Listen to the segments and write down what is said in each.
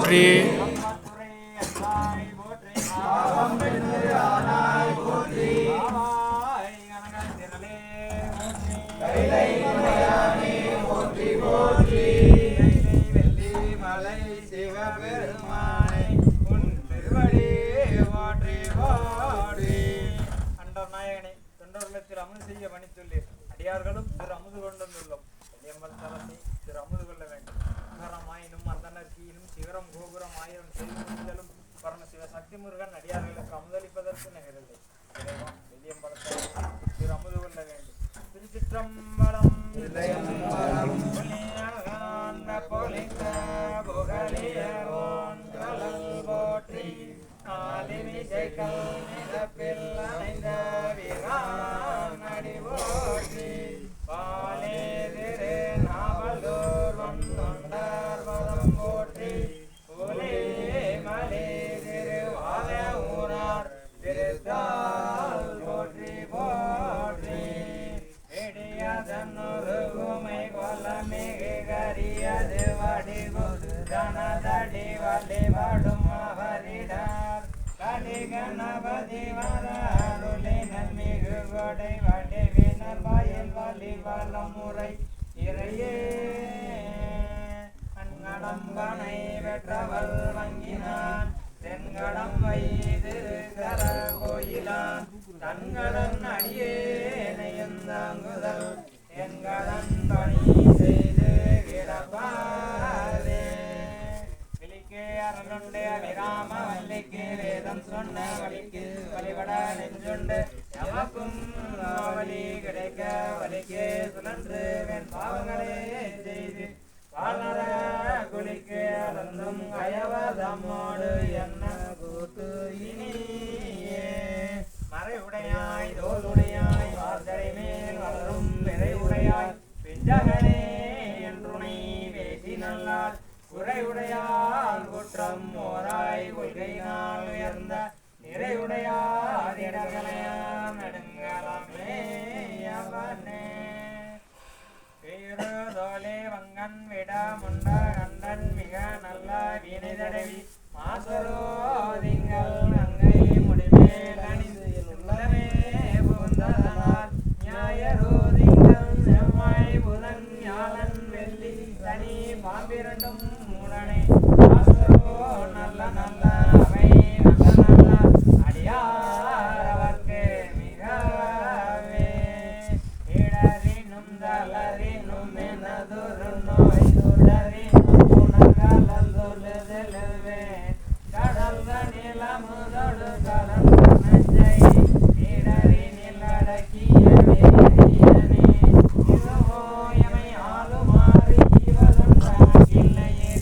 போற்றி அமுது செய்ய பணித்துள்ளீர். அடியார்களும் திரு அமுது கொண்டுள்ளோம். திரு அமுது கொள்ள வேண்டும். சிகரமாயினும் அந்தனர்கீனும் சிகரம் கோபுரம் ஆயிரம் செல்லும் பரண சிவ சக்தி முருகன் அடியார்களுக்கு அமுதளிப்பதற்கு நிகழவில்லை. வெளியம்பலத்தை திரு அமுது கொள்ள வேண்டும். திருச்சிற்றம்பலம் போற்றி கணபதி வராருளை நன்மிகு கொடை வடிவினர் வாயில் வலி வளமுறை இறையே அங்கடம்பனை வெற்றவள் வங்கினான் தென்கடம் வைதிருக்கர கோயிலான் தன்கடன் அடியேனையந்தாங்குதல் என்கடன் பணி செய்து கிடப்பாரே அருளுண்டு அபிராம வல்லிக்கு வேதம் சொன்ன வழிக்கு வழிபட நெஞ்சுண்டு எமக்கும் வழி கிடைக்க வலிக்கு சுழன்று வெண் பாவங்களே செய்து வாழற குளிக்கு அலந்தும் அயவதம்மோடு என்ன கூத்து இனியே மறைவுடையாய் தோளுடையாய் வார்த்தை மேல் வளரும் நிறைவுடையாய் பிஞ்சகனே என்றுனை பேசி நல்லால் குறைவுடையால் குற்றம் ஓராய் கொள்கையினால் உயர்ந்த நிறைவுடையார் இடர்களையாம் நடுங்கலாமே அவனே பேருதோலே வங்கன் விட முண்ட கண்டன் மிக நல்ல வீணை தடவி மாசரோ திங்கள் அங்கை முடிமேல் அணிந்து உள்ளமே புகுந்ததனால் ஞாயரோ திங்கள் செவ்வாய் புதன் வியாழன் வெள்ளி சனி பாம்பிரண்டும் நல்ல நல்ல அவை நல்ல நல்ல அடியாரவர்க்கு மிகவே இடரினும் தளரினும் எனதொரு நோய் தொடரினும் உணர்கலந்தொழுதெழுவே கடல்த நிலமுதொடு கலந்த நஞ்சை இடரினில் அடக்கிய வேதியனே இதுவோ எமை ஆளுமாறு ஈவதொன்றாகில்லையே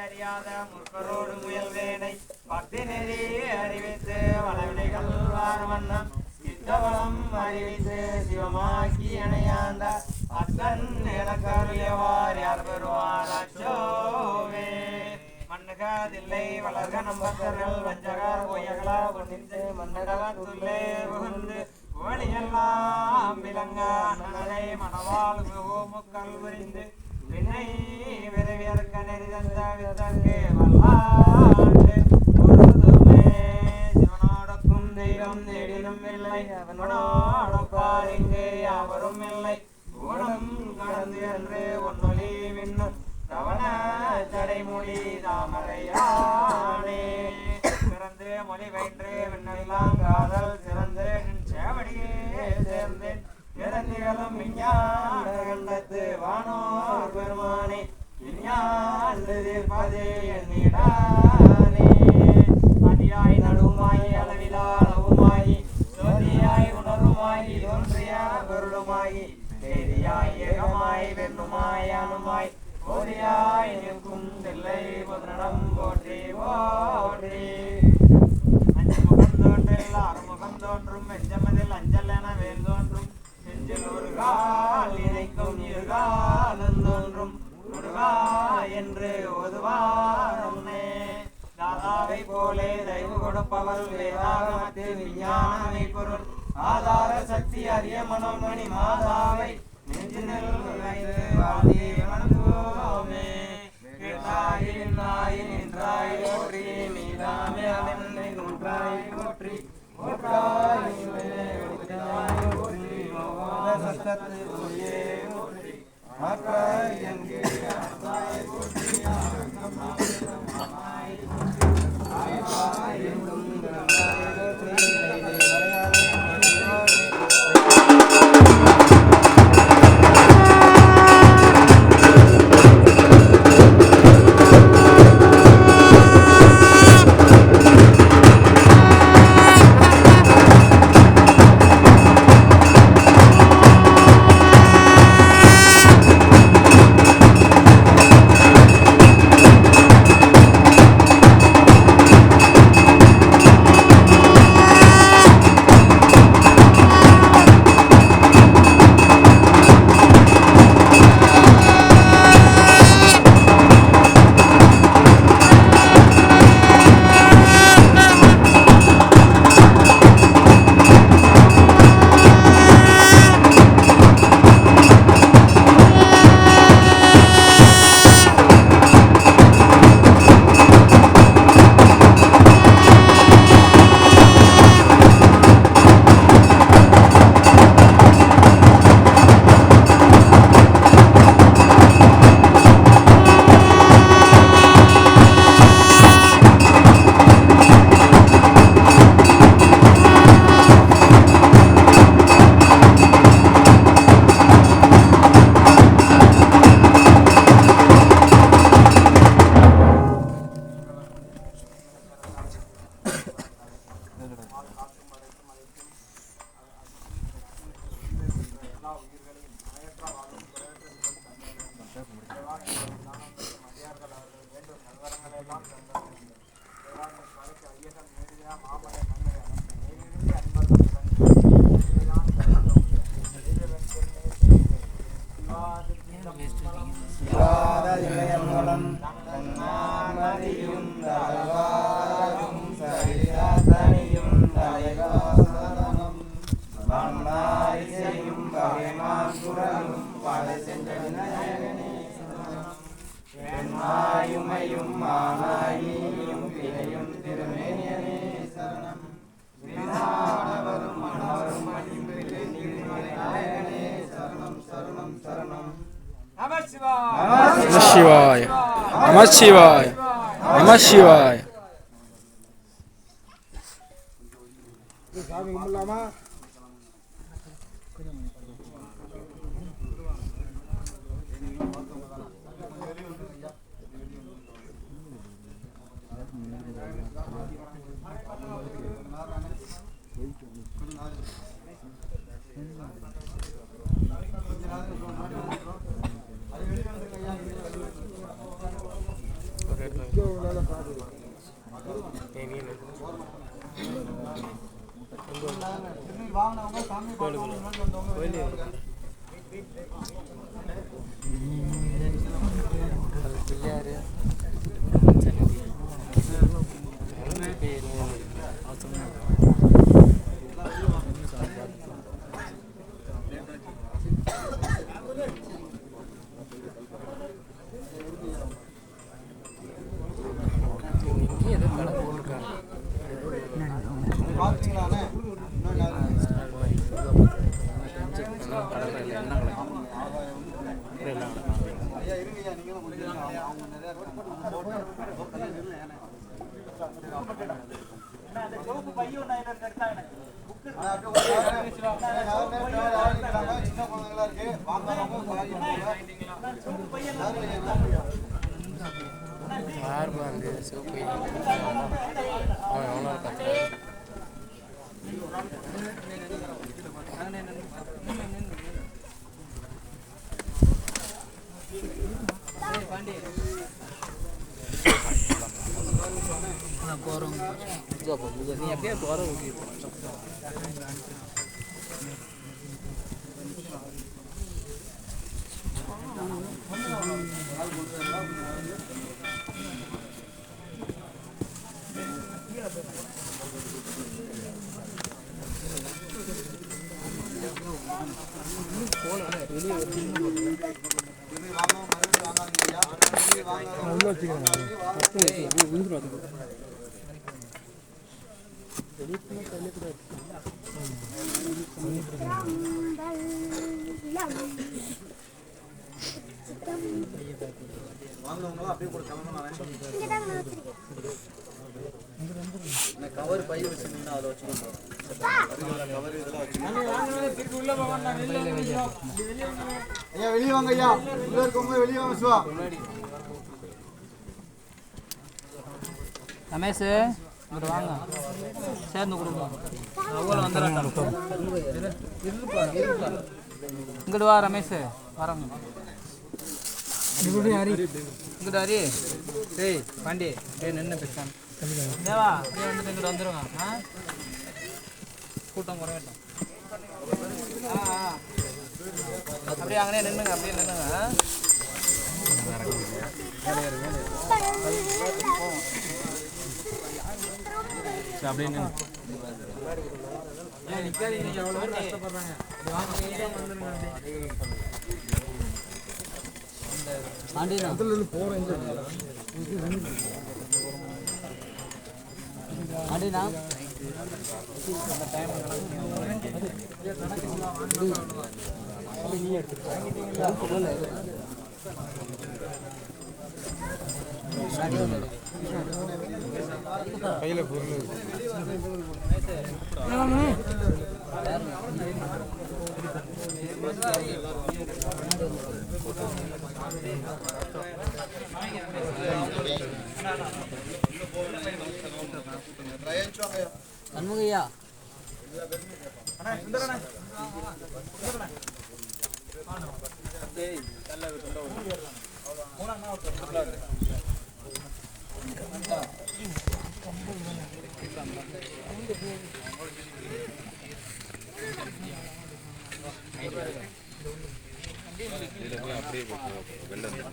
அறியாத முற்கரோடு முயல்வேனை பக்தினெறி அறிவித்து வளவினைகள் வாரவண்ணம் சித்தவளம் அறிவித்து சிவமாக்கி அணையாண்ட அத்தன் எனக்கருளியவார் யார் பெறுவார் அச்சோவே மண்ணுகாதில்லை வளர்க நம்பத்தர்கள் வஞ்சகர் பொய்யகளா கொண்டிந்து மன்னகத்துள்ளே புகுந்து கோழியெல்லாம் விளங்க நகரை மணவாள் முக்கல் புரிந்து விண்ணை விரைவியற்க நெறிதந்த வித்தற்கு வல்லாண்டு பொருதுமே சிவனோடக்கும் தெய்வம் தேடினும் இல்லை அவனோடொப்பார் இங்கு யாவரும் இல்லை ஊனம் கடந்து என்று ஒன்னொலி விண்ணும் ரவண தடைமொழி தாமரையானே பிறந்து மொழி வென்று விண்ணெல்லாம் காதல் சிறந்து நின் சேவடியே சேர்ந்தேன் இறந்திகளும் விஞ்ஞான கண்டத்து வானோர் பெருமானே விஞ்ஞாண்டு தீர்ப்பதே என்னிடானே அடியாய் நடுவுமாய் அளவிலா அளவுமாயி சோதியாய் உணர்வுமாய் தோன்றிய பொருளுமாயி தேதியாய் ஏகமாய் வெண்ணுமாய் அணுமாய் ஓதியாய் நிற்கும் தில்லை புதனம் போற்றி போற்றி அஞ்சு முகம் தோன்றில் அறுமுகம் தோன்றும் வெஞ்சமதில் அஞ்சல் என வேல் தோன்றும் நெஞ்சில் ஒரு கால் இணைக்கும் இருகாலம் தோன்றும் முருகா என்று ஓதுவாரே தாதாவை போலே தயவு கொடுப்பவள் வேதாகமத்தில் விஞ்ஞானமை பொருள் ஆதார சக்தி அறிய மனோமணி மாதாவை நெஞ்சினில் நுழைந்து வாழ்ந்தே வணங்குவோமே கேட்டாய் நின்றாய் நின்றாய் போற்றி நீதாமே அதனை நூற்றாய் போற்றி போற்றாய் போற்றி சத்தத்து ஒளியே போற்றி மாற்றாய் என்கே அர்த்தாய் போற்றி Shivaya, Namah Shivaya, Namah Shivaya. நீ அப்படியே போற கவர் பை வச்சிருந்தீங்கன்னா அதை வச்சுக்கோங்க. ஐயா வெளியே வாங்க ஐயா, உள்ள இருக்கவங்க வெளியே வாங்க. சிவா ரமேஷ் இங்கிட்ட வாங்க, சேர்ந்து கொடுப்போம். அவ்வளோ வந்துடுறேன். இங்கிட்டு வா ரமேஷ், வரங்க. இங்கிட்டு ஹரி, டேய் பாண்டி, டேய் நின்று பேசாம தேவா அப்படியே வந்துட்டு இங்கிட்ட வந்துடுங்க. கூட்டம் குறையட்டும். அப்படியே அங்கனே நின்றுங்க, அப்படியே நின்றுங்க. அப்படியே நின்று நிற்காதீங்க, எவ்வளோ பேர் கஷ்டப்படுறாங்க. ஆண்டினா கையில் பொருள் சண்முகையா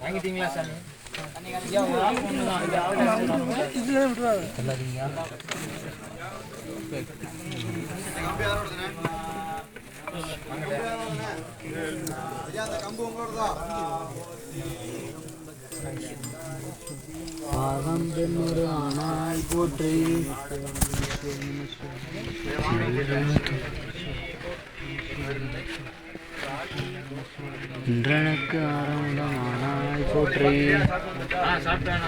வாங்கிட்டீங்களா சாமி? கம்பு உங்களோடதா? பாதம்பெண்ணொரு ஆனாய் போற்றி இன்றனுக்கு ஆரம்பமானாய் போற்றி. சாப்பிட்டேன்.